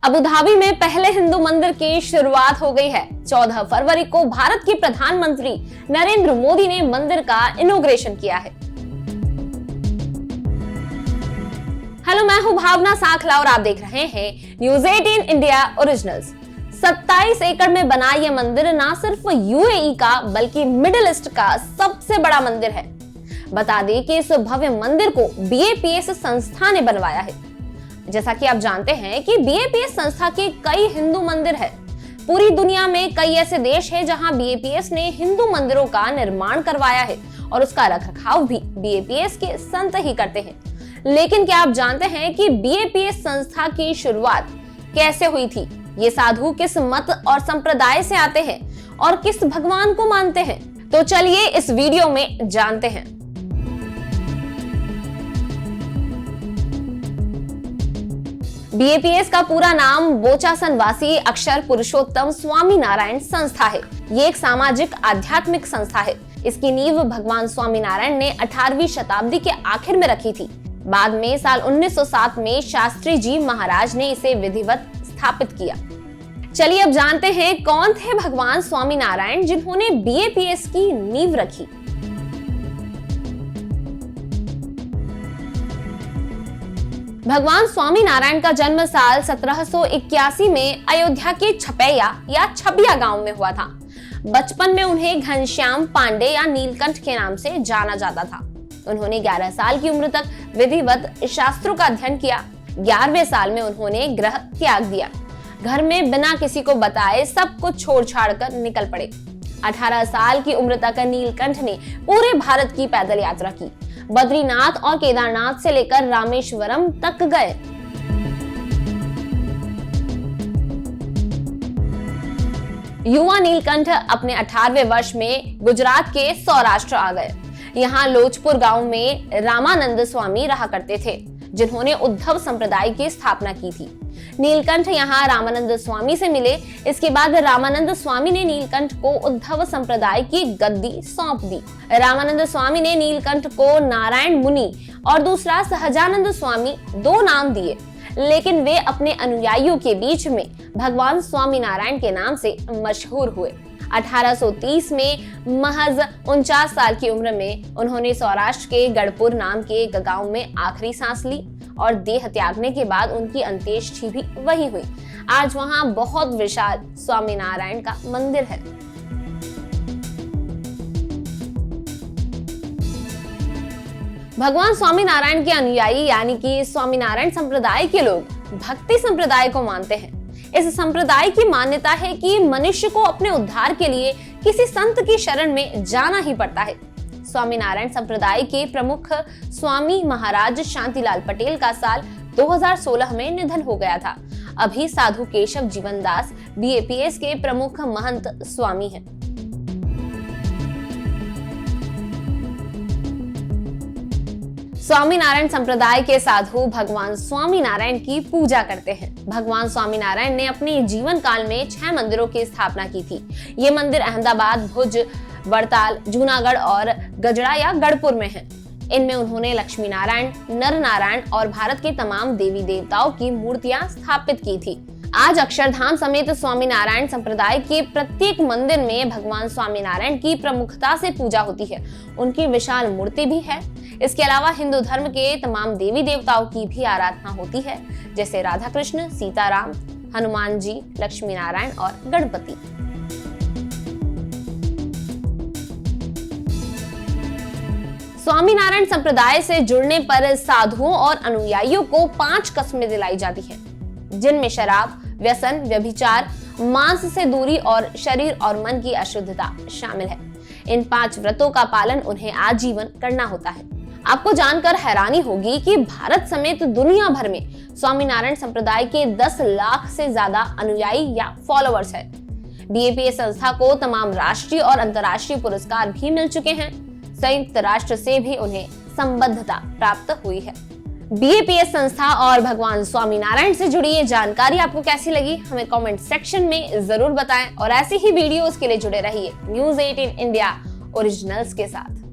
Abu Dhabi में पहले हिंदू मंदिर की शुरुआत हो गई है। 14 फरवरी को भारत के प्रधानमंत्री नरेंद्र मोदी ने मंदिर का इनॉग्रेशन किया है। हेलो, मैं हूं भावना साखला और आप देख रहे हैं न्यूज़ 18 इंडिया ओरिजिनल्स। 27 एकड़ में बना यह मंदिर न सिर्फ यूएई का बल्कि मिडिल ईस्ट का सबसे बड़ा मंदिर है। बता दें कि इस भव्य मंदिर को बीएपीएस संस्था ने बनवाया है। जैसा कि आप जानते हैं कि बीएपीएस संस्था के कई हिंदू मंदिर है। पूरी दुनिया में कई ऐसे देश हैं जहां बीएपीएस ने हिंदू मंदिरों का निर्माण करवाया है और उसका रखरखाव भी बीएपीएस के संत ही करते हैं। लेकिन क्या आप जानते हैं कि बीएपीएस संस्था की शुरुआत कैसे हुई थी? ये साधु किस मत और संप्रदाय से आते हैं और किस भगवान को मानते हैं? तो चलिए इस वीडियो में जानते हैं। बीएपीएस का पूरा नाम बोचासन वासी अक्षर पुरुषोत्तम स्वामी नारायण संस्था है। ये एक सामाजिक आध्यात्मिक संस्था है। इसकी नींव भगवान स्वामी नारायण ने 18वीं शताब्दी के आखिर में रखी थी। बाद में साल 1907 में शास्त्री जी महाराज ने इसे विधिवत स्थापित किया। चलिए अब जानते हैं कौन थे भगवान स्वामी नारायण जिन्होंने बीएपीएस की नींव रखी। भगवान स्वामी नारायण का जन्म साल 1781 में अयोध्या के छपैया या छबिया गांव में हुआ था। बचपन में उन्हें घनश्याम पांडे या नीलकंठ के नाम से जाना जाता था। उन्होंने 11 साल की उम्र तक विधिवत शास्त्रों का अध्ययन किया। 11वें साल में उन्होंने गृह त्याग दिया। घर में बिना किसी को बताए सब कुछ छोड़ छाड़ कर निकल पड़े। 18 साल की उम्र तक नीलकंठ ने पूरे भारत की पैदल यात्रा की। बद्रीनाथ और केदारनाथ से लेकर रामेश्वरम तक गए। युवा नीलकंठ अपने 18वें वर्ष में गुजरात के सौराष्ट्र आ गए। यहाँ लोजपुर गांव में रामानंद स्वामी रहा करते थे, जिन्होंने उद्धव संप्रदाय की स्थापना की थी। नीलकंठ यहाँ रामानंद स्वामी से मिले। इसके बाद रामानंद स्वामी ने नीलकंठ को उद्धव संप्रदाय की गद्दी सौंप दी। रामानंद स्वामी ने नीलकंठ को नारायण मुनि और दूसरा सहजानंद स्वामी 2 नाम दिए, लेकिन वे अपने अनुयायियों के बीच में भगवान स्वामी नारायण के नाम से मशहूर हुए। 1830 में महज 49 साल की उम्र में उन्होंने सौराष्ट्र के गढ़पुर नाम के एक गांव में आखिरी सांस ली और देह त्यागने के बाद उनकी अंत्येष्टि भी वही हुई। आज वहां बहुत विशाल स्वामी नारायण का मंदिर है। भगवान स्वामी नारायण के अनुयायी यानी कि स्वामी नारायण संप्रदाय के लोग भक्ति संप्रदाय को मानते हैं। इस संप्रदाय की मान्यता है कि मनुष्य को अपने उद्धार के लिए किसी संत की शरण में जाना ही पड़ता है। स्वामी नारायण संप्रदाय के प्रमुख स्वामी महाराज शांतिलाल पटेल का साल 2016 में निधन हो गया था। अभी साधु केशव जीवन दास बीएपीएस के प्रमुख महंत स्वामी हैं। स्वामी नारायण संप्रदाय के साधु भगवान स्वामी नारायण की पूजा करते हैं। भगवान स्वामी नारायण ने अपने जीवन काल में 6 मंदिरों की स्थापना की थी। ये मंदिर अहमदाबाद, भुज, वड़ताल, जूनागढ़ और गजड़ा या गढ़पुर में हैं। इनमें उन्होंने लक्ष्मी नारायण, नर नारायण और भारत के तमाम देवी देवताओं की मूर्तियां स्थापित की थी। आज अक्षरधाम समेत स्वामी नारायण संप्रदाय के प्रत्येक मंदिर में भगवान स्वामी नारायण की प्रमुखता से पूजा होती है। उनकी विशाल मूर्ति भी है। इसके अलावा हिंदू धर्म के तमाम देवी देवताओं की भी आराधना होती है, जैसे राधा कृष्ण, सीताराम, हनुमान जी, लक्ष्मी नारायण और गणपति। स्वामी नारायण संप्रदाय से जुड़ने पर साधुओं और अनुयायियों को 5 कस्में दिलाई जाती हैं, जिनमें शराब, व्यसन, व्यभिचार, मांस से दूरी और शरीर और मन की अशुद्धता शामिल है। इन 5 व्रतों का पालन उन्हें आजीवन करना होता है। आपको जानकर हैरानी होगी कि भारत समेत दुनिया भर में स्वामी नारायण संप्रदाय के 10 लाख से ज्यादा अनुयायी या फॉलोअर्स हैं। बीएपीएस संस्था को तमाम राष्ट्रीय और अंतर्राष्ट्रीय पुरस्कार भी मिल चुके हैं। संयुक्त राष्ट्र से भी उन्हें संबद्धता प्राप्त हुई है। बीएपीएस संस्था और भगवान स्वामी नारायण से जुड़ी ये जानकारी आपको कैसी लगी, हमें कमेंट सेक्शन में जरूर बताएं और ऐसी ही वीडियोस के लिए जुड़े रहिए न्यूज़ 18 इंडिया ओरिजिनल्स के साथ।